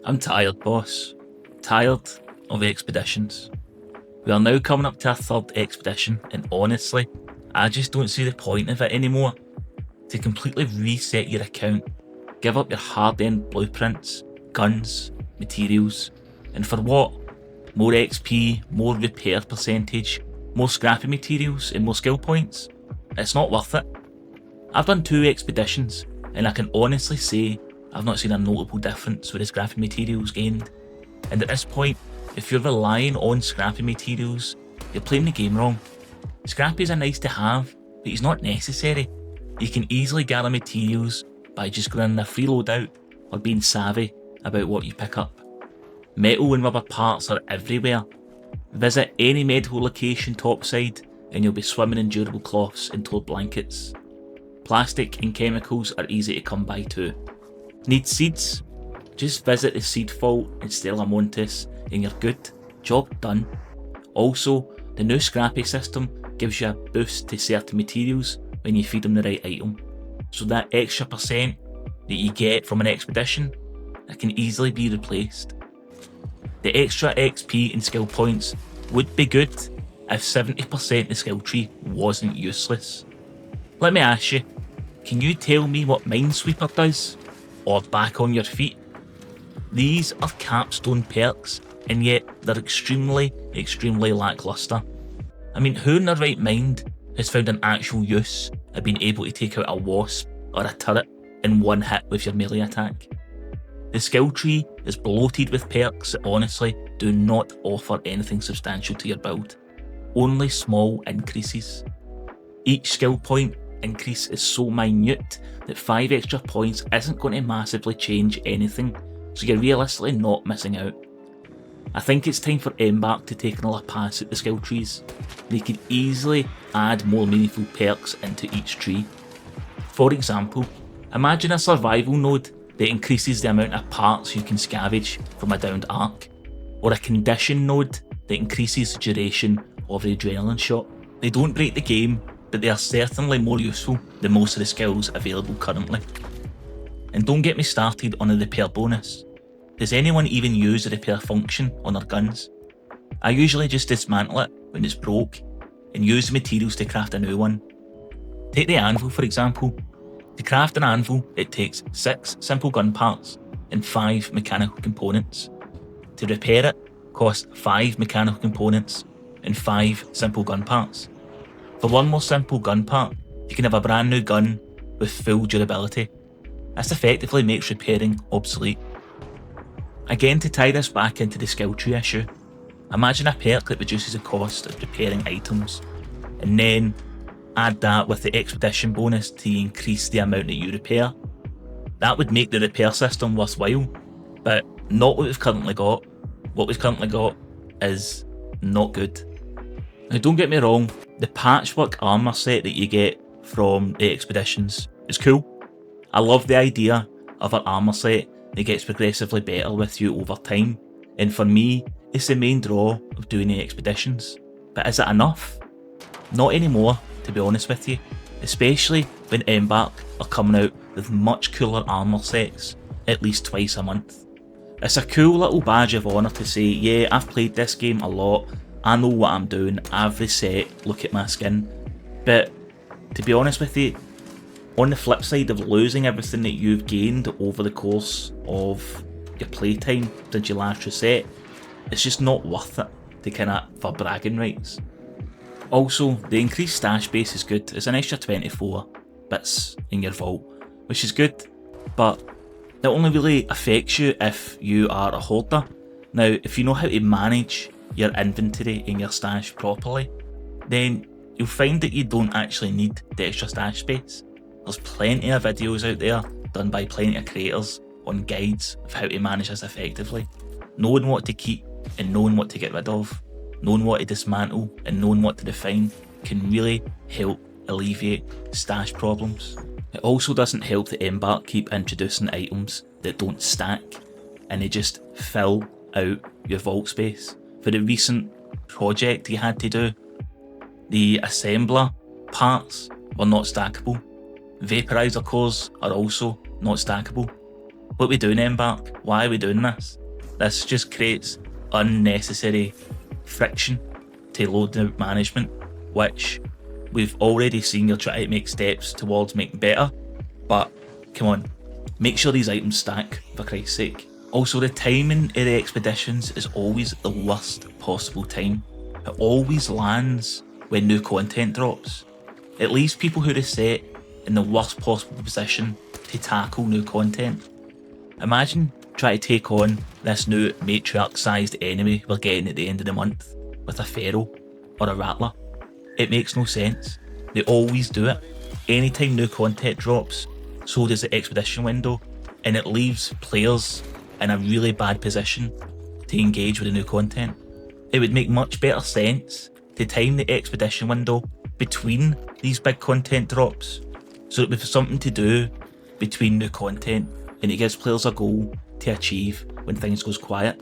I'm tired, boss. Tired of expeditions. We are now coming up to our third expedition, and honestly, I just don't see the point of it anymore. To completely reset your account, give up your hard-earned blueprints, guns, materials, and for what? More XP, more repair percentage, more scrappy materials, and more skill points? It's not worth it. I've done 2 expeditions, and I can honestly say I've not seen a notable difference with the scrappy materials gained. And at this point, if you're relying on scrappy materials, you're playing the game wrong. Scrappy are nice to have, but it's not necessary. You can easily gather materials by just going in a free loadout or being savvy about what you pick up. Metal and rubber parts are everywhere. Visit any medical location topside and you'll be swimming in durable cloths and toad blankets. Plastic and chemicals are easy to come by too. Need seeds? Just visit the seed vault in Stella Montes and you're good. Job done. Also, the new scrappy system gives you a boost to certain materials when you feed them the right item. So that extra percent that you get from an expedition, that can easily be replaced. The extra XP and skill points would be good if 70% of the skill tree wasn't useless. Let me ask you, can you tell me what Minesweeper does? Or Back on Your Feet? These are capstone perks, and yet they're extremely lackluster. I mean, who in their right mind has found an actual use of being able to take out a wasp or a turret in one hit with your melee attack? The skill tree is bloated with perks that honestly do not offer anything substantial to your build, only small increases. Each skill point increase is so minute that 5 extra points isn't going to massively change anything, so you're realistically not missing out. I think it's time for Embark to take another pass at the skill trees. They could easily add more meaningful perks into each tree. For example, imagine a survival node that increases the amount of parts you can scavenge from a downed arc, or a condition node that increases the duration of the adrenaline shot. They don't break the game, but they are certainly more useful than most of the skills available currently. And don't get me started on the repair bonus. Does anyone even use the repair function on their guns? I usually just dismantle it when it's broke and use the materials to craft a new one. Take the anvil for example. To craft an anvil, it takes 6 simple gun parts and 5 mechanical components. To repair it, costs 5 mechanical components and 5 simple gun parts. For one more simple gun part, you can have a brand new gun with full durability. This effectively makes repairing obsolete. Again, to tie this back into the skill tree issue, imagine a perk that reduces the cost of repairing items, and then add that with the expedition bonus to increase the amount that you repair. That would make the repair system worthwhile, but not what we've currently got. What we've currently got is not good. Now don't get me wrong, the patchwork armour set that you get from the expeditions is cool. I love the idea of an armour set that gets progressively better with you over time, and for me, it's the main draw of doing the expeditions. But is it enough? Not anymore, to be honest with you, especially when Embark are coming out with much cooler armour sets at least twice a month. It's a cool little badge of honour to say, yeah, I've played this game a lot, I know what I'm doing, I've reset, look at my skin. But to be honest with you, on the flip side of losing everything that you've gained over the course of your playtime since you last reset, it's just not worth it for bragging rights. Also, the increased stash base is good. It's an extra 24 bits in your vault, which is good, but it only really affects you if you are a hoarder. Now, if you know how to manage your inventory and your stash properly, then you'll find that you don't actually need the extra stash space. There's plenty of videos out there done by plenty of creators on guides of how to manage this effectively. Knowing what to keep and knowing what to get rid of, knowing what to dismantle and knowing what to refine can really help alleviate stash problems. It also doesn't help that Embark keep introducing items that don't stack and they just fill out your vault space. For the recent project you had to do, the assembler parts were not stackable. Vaporizer cores are also not stackable. What are we doing, Embark? Why are we doing this? This just creates unnecessary friction to load out management, which we've already seen you're trying to make steps towards making better, but come on, make sure these items stack, for Christ's sake. Also, the timing of the expeditions is always the worst possible time. It always lands when new content drops. It leaves people who are set in the worst possible position to tackle new content. Imagine trying to take on this new matriarch-sized enemy we're getting at the end of the month with a pharaoh or a rattler. It makes no sense. They always do it. Anytime new content drops, so does the expedition window, and it leaves players in a really bad position to engage with the new content. It would make much better sense to time the expedition window between these big content drops, so that we've something to do between new content, and it gives players a goal to achieve when things goes quiet.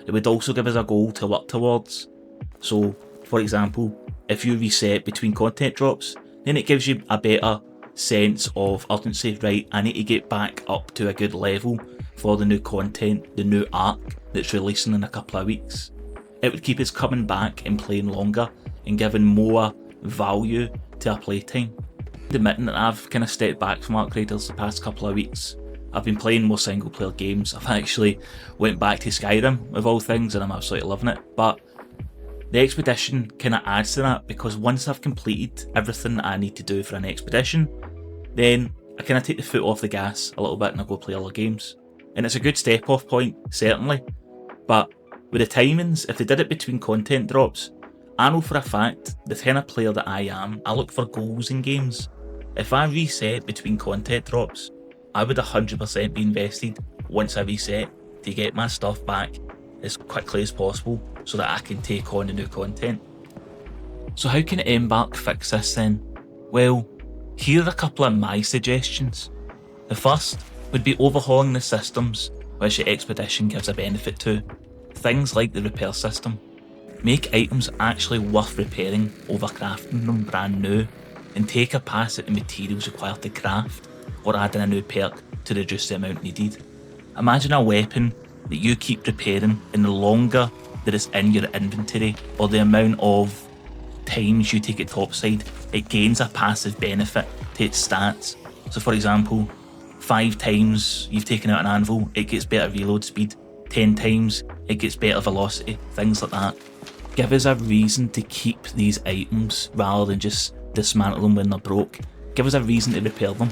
It would also give us a goal to work towards. So, for example, if you reset between content drops, then it gives you a better sense of urgency. Right, I need to get back up to a good level for the new content, the new arc that's releasing in a couple of weeks. It would keep us coming back and playing longer and giving more value to our playtime. Admitting that I've kind of stepped back from Arc Raiders the past couple of weeks. I've been playing more single player games. I've actually went back to Skyrim of all things, and I'm absolutely loving it. But the expedition kind of adds to that, because once I've completed everything that I need to do for an expedition, then I kind of take the foot off the gas a little bit and I go play other games. And it's a good step off point, certainly. But with the timings, if they did it between content drops, I know for a fact, the kind of player that I am, I look for goals in games. If I reset between content drops, I would 100% be invested once I reset to get my stuff back as quickly as possible so that I can take on the new content. So how can Embark fix this then? Well, here are a couple of my suggestions. The first would be overhauling the systems which the expedition gives a benefit to. Things like the repair system. Make items actually worth repairing over crafting them brand new, and take a pass at the materials required to craft, or adding a new perk to reduce the amount needed. Imagine a weapon that you keep repairing, and the longer that it's in your inventory, or the amount of times you take it topside, it gains a passive benefit to its stats. So for example, 5 times you've taken out an anvil, it gets better reload speed. 10 times, it gets better velocity, things like that. Give us a reason to keep these items rather than just dismantle them when they're broke. Give us a reason to repair them.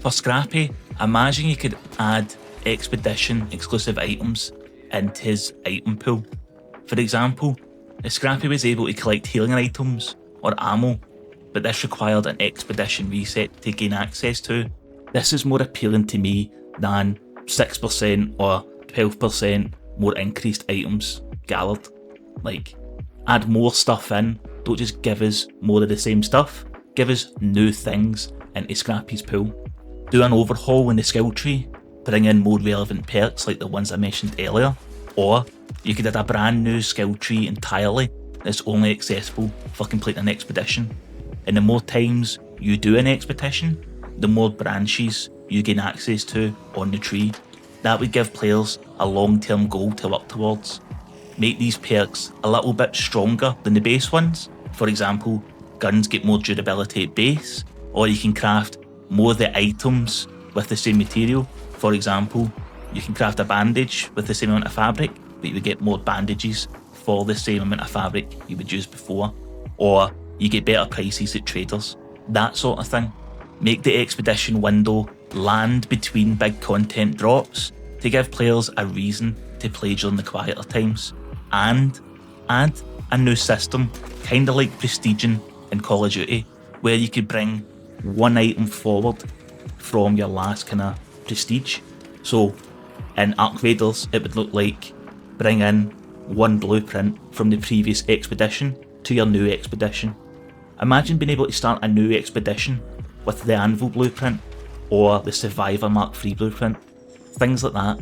For Scrappy, imagine you could add expedition exclusive items into his item pool. For example, if Scrappy was able to collect healing items or ammo, but this required an expedition reset to gain access to, this is more appealing to me than 6% or 12% more increased items gathered. Like, add more stuff in, don't just give us more of the same stuff, give us new things into Scrappy's pool. Do an overhaul in the skill tree, bring in more relevant perks like the ones I mentioned earlier, or you could add a brand new skill tree entirely that's only accessible for completing an expedition. And the more times you do an expedition, the more branches you gain access to on the tree. That would give players a long-term goal to work towards. Make these perks a little bit stronger than the base ones. For example, guns get more durability at base, or you can craft more of the items with the same material. For example, you can craft a bandage with the same amount of fabric, but you would get more bandages for the same amount of fabric you would use before. Or you get better prices at traders. That sort of thing. Make the expedition window land between big content drops to give players a reason to play during the quieter times. And add a new system, kinda like prestiging in Call of Duty, where you could bring one item forward from your last kind of prestige. So in Arc Raiders, it would look like bring in one blueprint from the previous expedition to your new expedition. Imagine being able to start a new expedition with the Anvil blueprint or the Survivor Mark III blueprint. Things like that.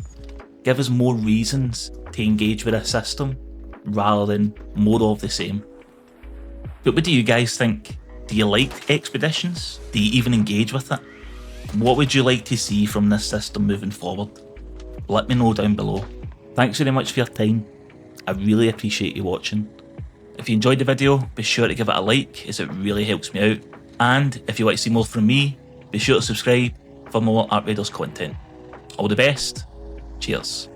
Give us more reasons to engage with a system rather than more of the same. But what do you guys think? Do you like expeditions? Do you even engage with it? What would you like to see from this system moving forward? Let me know down below. Thanks very much for your time. I really appreciate you watching. If you enjoyed the video, be sure to give it a like as it really helps me out. And if you want to see more from me, be sure to subscribe for more Art Raiders content. All the best. Cheers.